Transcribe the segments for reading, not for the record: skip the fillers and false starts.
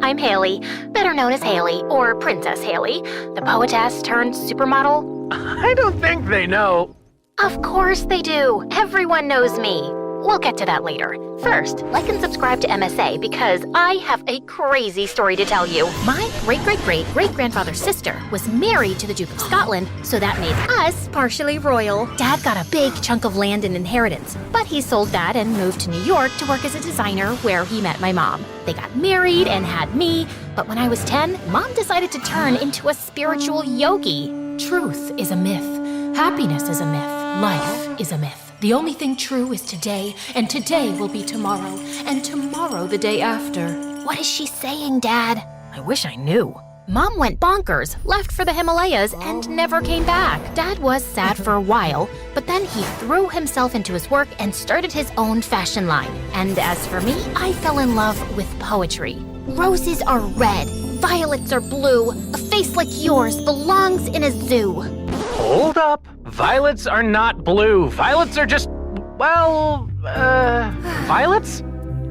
I'm Haley, better known as Haley, or Princess Haley, the poetess turned supermodel. I don't think they know. Of course they do. Everyone knows me. We'll get to that later. First, like and subscribe to MSA because I have a crazy story to tell you. My great-great-great-great-grandfather's sister was married to the Duke of Scotland, so that made us partially royal. Dad got a big chunk of land in inheritance, but he sold that and moved to New York to work as a designer where he met my mom. They got married and had me, but when I was 10, Mom decided to turn into a spiritual yogi. Truth is a myth. Happiness is a myth. Life is a myth. The only thing true is today, and today will be tomorrow, and tomorrow the day after. What is she saying, Dad? I wish I knew. Mom went bonkers, left for the Himalayas, and never came back. Dad was sad for a while, but then he threw himself into his work and started his own fashion line. And as for me, I fell in love with poetry. Roses are red, violets are blue. A face like yours belongs in a zoo. Hold up. Violets are not blue. Violets are just, violets?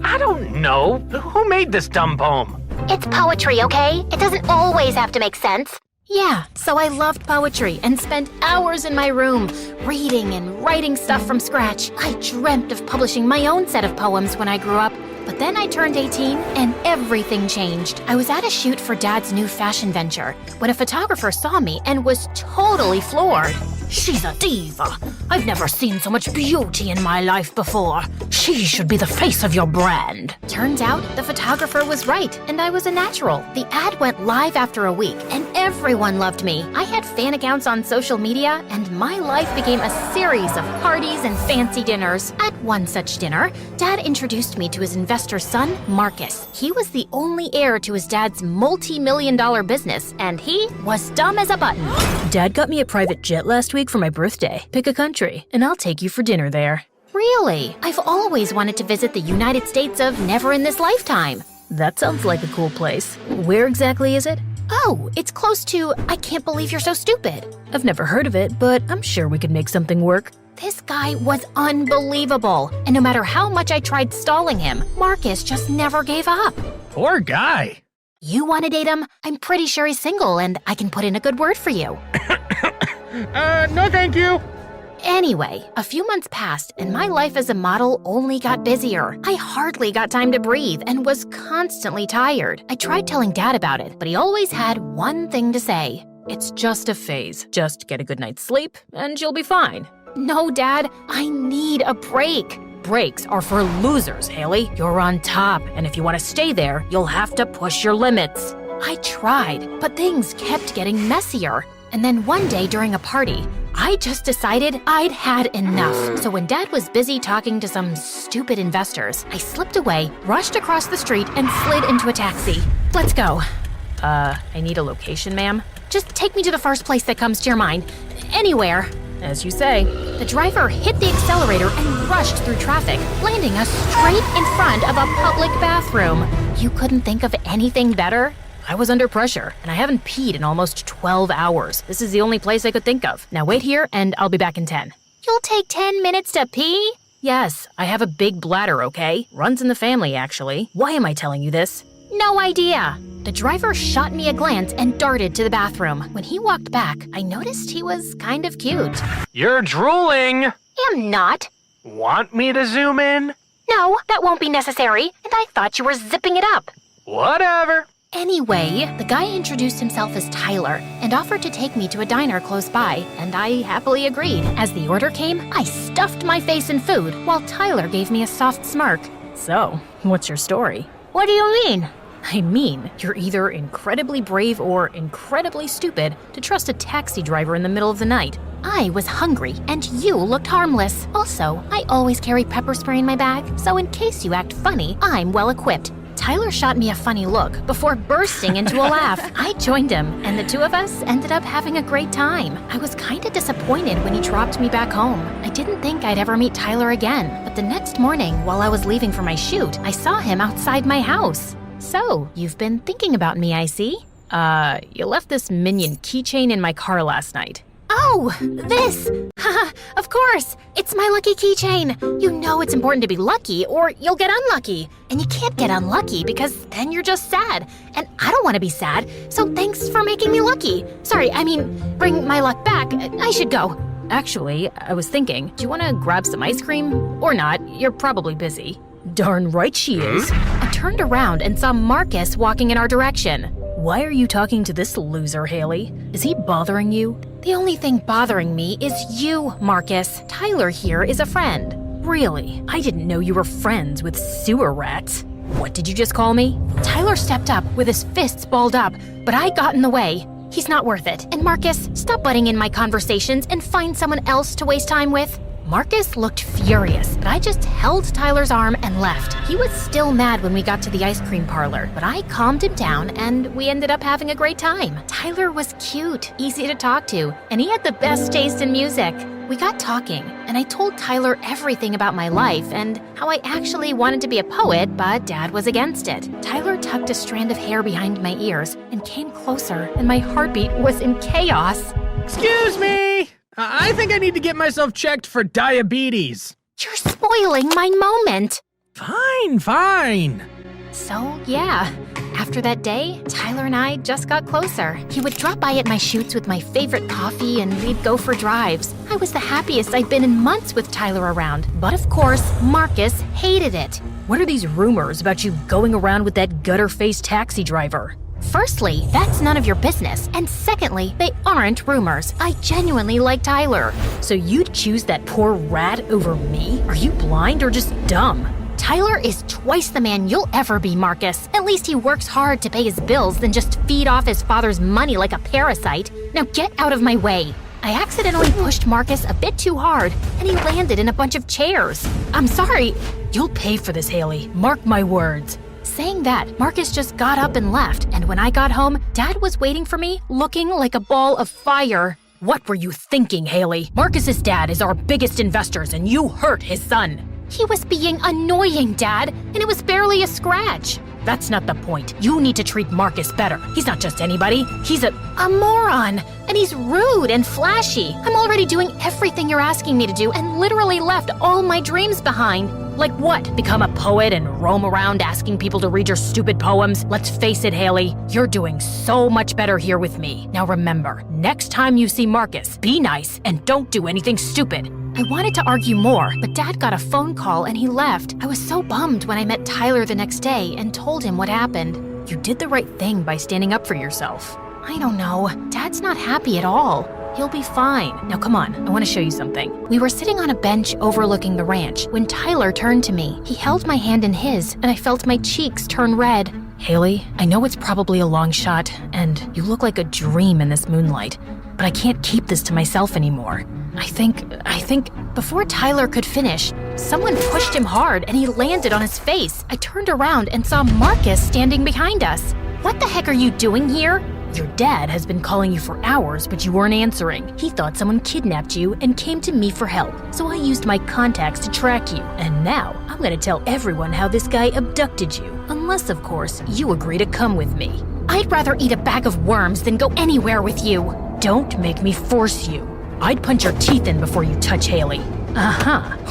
I don't know. Who made this dumb poem? It's poetry, okay? It doesn't always have to make sense. Yeah, so I loved poetry and spent hours in my room reading and writing stuff from scratch. I dreamt of publishing my own set of poems when I grew up. But then I turned 18 and everything changed. I was at a shoot for Dad's new fashion venture when a photographer saw me and was totally floored. She's a diva. I've never seen so much beauty in my life before. She should be the face of your brand. Turns out the photographer was right, and I was a natural. The ad went live after a week, and everyone loved me. I had fan accounts on social media, and my life became a series of parties and fancy dinners. At one such dinner, Dad introduced me to his investor's son, Marcus. He was the only heir to his dad's multi-million-dollar business, and he was dumb as a button. Dad got me a private jet last week for my birthday. Pick a country, and I'll take you for dinner there. Really? I've always wanted to visit the United States of never in this lifetime. That sounds like a cool place. Where exactly is it? Oh, it's close to I Can't Believe You're So Stupid. I've never heard of it, but I'm sure we could make something work. This guy was unbelievable, and no matter how much I tried stalling him, Marcus just never gave up. Poor guy. You want to date him? I'm pretty sure he's single, and I can put in a good word for you. No thank you. Anyway, a few months passed, and my life as a model only got busier. I hardly got time to breathe and was constantly tired. I tried telling Dad about it, but he always had one thing to say. It's just a phase. Just get a good night's sleep, and you'll be fine. No, Dad, I need a break. Breaks are for losers, Haley. You're on top, and if you want to stay there, you'll have to push your limits. I tried, but things kept getting messier. And then one day during a party, I just decided I'd had enough. So when Dad was busy talking to some stupid investors, I slipped away, rushed across the street, and slid into a taxi. Let's go. I need a location, ma'am. Just take me to the first place that comes to your mind. Anywhere. As you say. The driver hit the accelerator and rushed through traffic, landing us straight in front of a public bathroom. You couldn't think of anything better? I was under pressure, and I haven't peed in almost 12 hours. This is the only place I could think of. Now wait here, and I'll be back in 10. You'll take 10 minutes to pee? Yes, I have a big bladder, okay? Runs in the family, actually. Why am I telling you this? No idea. The driver shot me a glance and darted to the bathroom. When he walked back, I noticed he was kind of cute. You're drooling. Am not. Want me to zoom in? No, that won't be necessary, and I thought you were zipping it up. Whatever. Anyway, the guy introduced himself as Tyler and offered to take me to a diner close by, and I happily agreed. As the order came, I stuffed my face in food, while Tyler gave me a soft smirk. So, what's your story? What do you mean? I mean, you're either incredibly brave or incredibly stupid to trust a taxi driver in the middle of the night. I was hungry, and you looked harmless. Also, I always carry pepper spray in my bag, so in case you act funny, I'm well equipped. Tyler shot me a funny look before bursting into a laugh. I joined him, and the two of us ended up having a great time. I was kinda disappointed when he dropped me back home. I didn't think I'd ever meet Tyler again, but the next morning, while I was leaving for my shoot, I saw him outside my house. So, you've been thinking about me, I see? You left this Minion keychain in my car last night. Oh, this! Haha, of course! It's my lucky keychain! You know it's important to be lucky or you'll get unlucky. And you can't get unlucky because then you're just sad. And I don't want to be sad, so thanks for making me lucky. Sorry, I mean, bring my luck back. I should go. Actually, I was thinking, do you want to grab some ice cream? Or not, you're probably busy. Darn right she is. I turned around and saw Marcus walking in our direction. Why are you talking to this loser, Haley? Is he bothering you? The only thing bothering me is you, Marcus. Tyler here is a friend. Really? I didn't know you were friends with sewer rats. What did you just call me? Tyler stepped up with his fists balled up, but I got in the way. He's not worth it. And Marcus, stop butting in my conversations and find someone else to waste time with. Marcus looked furious, but I just held Tyler's arm and left. He was still mad when we got to the ice cream parlor, but I calmed him down and we ended up having a great time. Tyler was cute, easy to talk to, and he had the best taste in music. We got talking, and I told Tyler everything about my life and how I actually wanted to be a poet, but Dad was against it. Tyler tucked a strand of hair behind my ears and came closer, and my heartbeat was in chaos. Excuse me! I think I need to get myself checked for diabetes. You're spoiling my moment. Fine. So, yeah. After that day, Tyler and I just got closer. He would drop by at my shoots with my favorite coffee and we'd go for drives. I was the happiest I'd been in months with Tyler around. But of course, Marcus hated it. What are these rumors about you going around with that gutter-faced taxi driver? Firstly, that's none of your business. And secondly, they aren't rumors. I genuinely like Tyler. So you'd choose that poor rat over me? Are you blind or just dumb? Tyler is twice the man you'll ever be, Marcus. At least he works hard to pay his bills than just feed off his father's money like a parasite. Now get out of my way. I accidentally pushed Marcus a bit too hard, and he landed in a bunch of chairs. I'm sorry. You'll pay for this, Haley. Mark my words. Saying that, Marcus just got up and left, and when I got home, Dad was waiting for me, looking like a ball of fire. What were you thinking, Haley? Marcus's dad is our biggest investors, and you hurt his son. He was being annoying, Dad, and it was barely a scratch. That's not the point. You need to treat Marcus better. He's not just anybody. He's a moron, and he's rude and flashy. I'm already doing everything you're asking me to do and literally left all my dreams behind. Like what? Become a poet and roam around asking people to read your stupid poems? Let's face it, Haley, you're doing so much better here with me. Now remember, next time you see Marcus, be nice and don't do anything stupid. I wanted to argue more, but Dad got a phone call and he left. I was so bummed when I met Tyler the next day and told him what happened. You did the right thing by standing up for yourself. I don't know. Dad's not happy at all. He'll be fine. Now come on, I want to show you something. We were sitting on a bench overlooking the ranch when Tyler turned to me. He held my hand in his, and I felt my cheeks turn red. Haley, I know it's probably a long shot, and you look like a dream in this moonlight, but I can't keep this to myself anymore. I think... Before Tyler could finish, someone pushed him hard and he landed on his face. I turned around and saw Marcus standing behind us. What the heck are you doing here? Your dad has been calling you for hours, but you weren't answering. He thought someone kidnapped you and came to me for help, so I used my contacts to track you. And now, I'm gonna tell everyone how this guy abducted you. Unless, of course, you agree to come with me. I'd rather eat a bag of worms than go anywhere with you. Don't make me force you. I'd punch your teeth in before you touch Haley.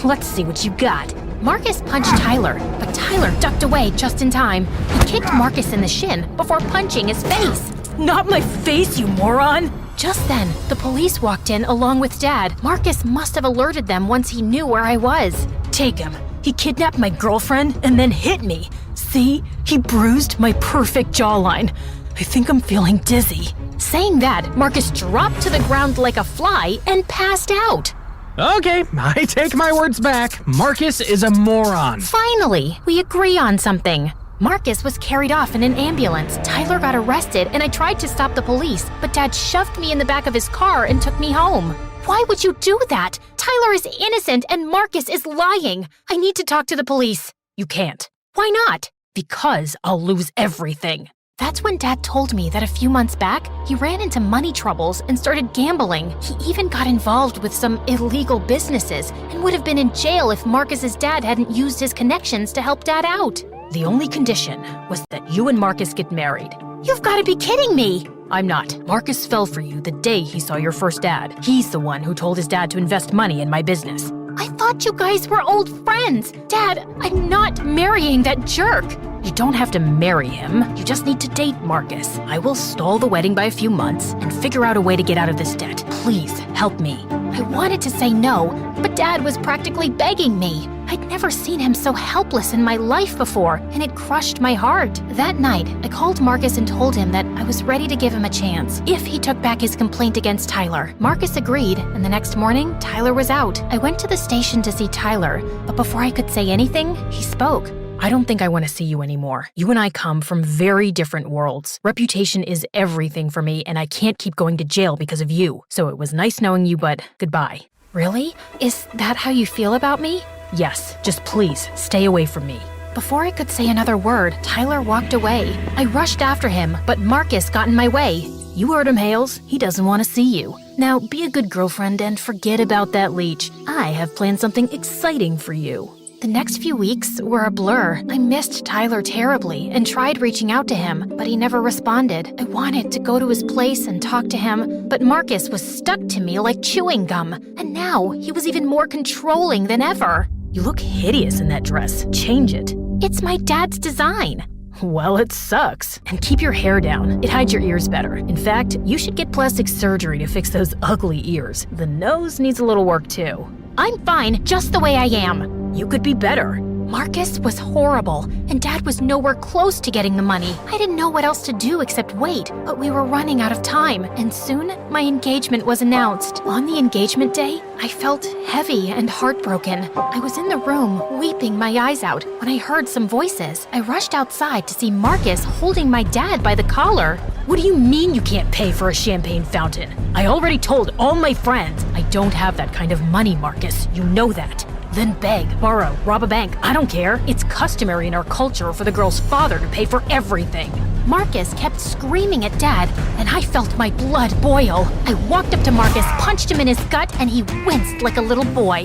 Let's see what you got. Marcus punched Tyler, but Tyler ducked away just in time. He kicked Marcus in the shin before punching his face. Not my face, you moron! Just then, the police walked in along with Dad. Marcus must have alerted them once he knew where I was. Take him. He kidnapped my girlfriend and then hit me. See? He bruised my perfect jawline. I think I'm feeling dizzy. Saying that, Marcus dropped to the ground like a fly and passed out. Okay, I take my words back. Marcus is a moron. Finally, we agree on something. Marcus was carried off in an ambulance. Tyler got arrested, and I tried to stop the police, but Dad shoved me in the back of his car and took me home. Why would you do that? Tyler is innocent, and Marcus is lying. I need to talk to the police. You can't. Why not? Because I'll lose everything. That's when Dad told me that a few months back, he ran into money troubles and started gambling. He even got involved with some illegal businesses and would have been in jail if Marcus's dad hadn't used his connections to help Dad out. The only condition was that you and Marcus get married. You've got to be kidding me! I'm not. Marcus fell for you the day he saw your first ad. He's the one who told his dad to invest money in my business. I thought you guys were old friends. Dad, I'm not marrying that jerk. You don't have to marry him. You just need to date Marcus. I will stall the wedding by a few months and figure out a way to get out of this debt. Please, help me. I wanted to say no, but Dad was practically begging me. I'd never seen him so helpless in my life before, and it crushed my heart. That night, I called Marcus and told him that I was ready to give him a chance if he took back his complaint against Tyler. Marcus agreed, and the next morning, Tyler was out. I went to the station to see Tyler, but before I could say anything, he spoke. I don't think I want to see you anymore. You and I come from very different worlds. Reputation is everything for me, and I can't keep going to jail because of you. So it was nice knowing you, but goodbye. Really? Is that how you feel about me? Yes, just please, stay away from me. Before I could say another word, Tyler walked away. I rushed after him, but Marcus got in my way. You heard him, Hales. He doesn't want to see you. Now, be a good girlfriend and forget about that leech. I have planned something exciting for you. The next few weeks were a blur. I missed Tyler terribly and tried reaching out to him, but he never responded. I wanted to go to his place and talk to him, but Marcus was stuck to me like chewing gum. And now he was even more controlling than ever. You look hideous in that dress. Change it. It's my dad's design. Well, it sucks. And keep your hair down. It hides your ears better. In fact, you should get plastic surgery to fix those ugly ears. The nose needs a little work too. I'm fine just the way I am. You could be better. Marcus was horrible, and Dad was nowhere close to getting the money. I didn't know what else to do except wait, but we were running out of time, and soon my engagement was announced. On the engagement day, I felt heavy and heartbroken. I was in the room, weeping my eyes out, when I heard some voices. I rushed outside to see Marcus holding my dad by the collar. What do you mean you can't pay for a champagne fountain? I already told all my friends I don't have that kind of money, Marcus. You know that. Then beg, borrow, rob a bank. I don't care. It's customary in our culture for the girl's father to pay for everything. Marcus kept screaming at Dad, and I felt my blood boil. I walked up to Marcus, punched him in his gut, and he winced like a little boy.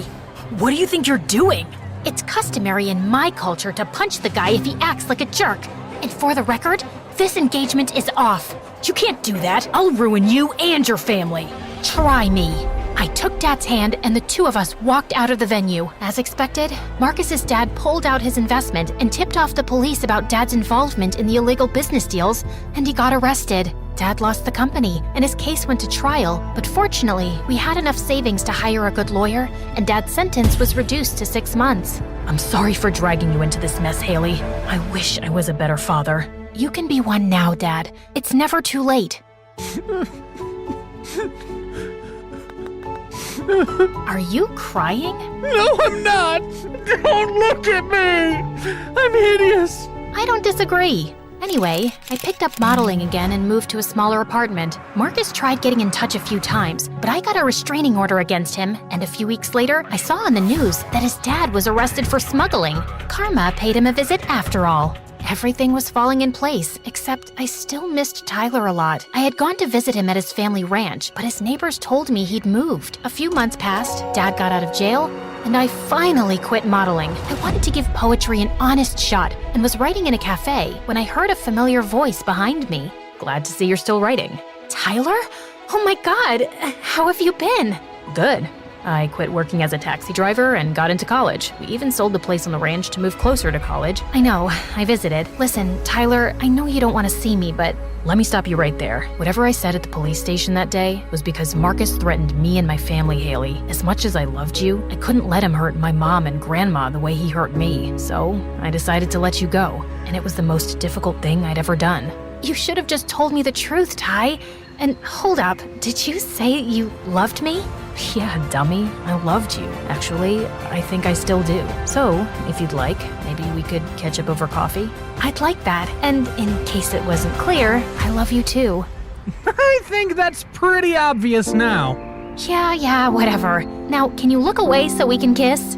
What do you think you're doing? It's customary in my culture to punch the guy if he acts like a jerk. And for the record, this engagement is off. You can't do that. I'll ruin you and your family. Try me. I took Dad's hand and the two of us walked out of the venue. As expected, Marcus's dad pulled out his investment and tipped off the police about Dad's involvement in the illegal business deals, and he got arrested. Dad lost the company, and his case went to trial, but fortunately, we had enough savings to hire a good lawyer, and Dad's sentence was reduced to 6 months. I'm sorry for dragging you into this mess, Haley. I wish I was a better father. You can be one now, Dad. It's never too late. Are you crying? No, I'm not! Don't look at me! I'm hideous! I don't disagree. Anyway, I picked up modeling again and moved to a smaller apartment. Marcus tried getting in touch a few times, but I got a restraining order against him, and a few weeks later, I saw on the news that his dad was arrested for smuggling. Karma paid him a visit after all. Everything was falling in place, except I still missed Tyler a lot. I had gone to visit him at his family ranch, but his neighbors told me he'd moved. A few months passed, Dad got out of jail, and I finally quit modeling. I wanted to give poetry an honest shot and was writing in a cafe when I heard a familiar voice behind me. Glad to see you're still writing. Tyler? Oh my God, how have you been? Good. I quit working as a taxi driver and got into college. We even sold the place on the ranch to move closer to college. I know, I visited. Listen, Tyler, I know you don't want to see me, but let me stop you right there. Whatever I said at the police station that day was because Marcus threatened me and my family, Haley. As much as I loved you, I couldn't let him hurt my mom and grandma the way he hurt me. So I decided to let you go, and it was the most difficult thing I'd ever done. You should have just told me the truth, Ty. And hold up, did you say you loved me? Yeah, dummy. I loved you. Actually, I think I still do. So, if you'd like, maybe we could catch up over coffee? I'd like that. And in case it wasn't clear, I love you too. I think that's pretty obvious now. Yeah, whatever. Now, can you look away so we can kiss?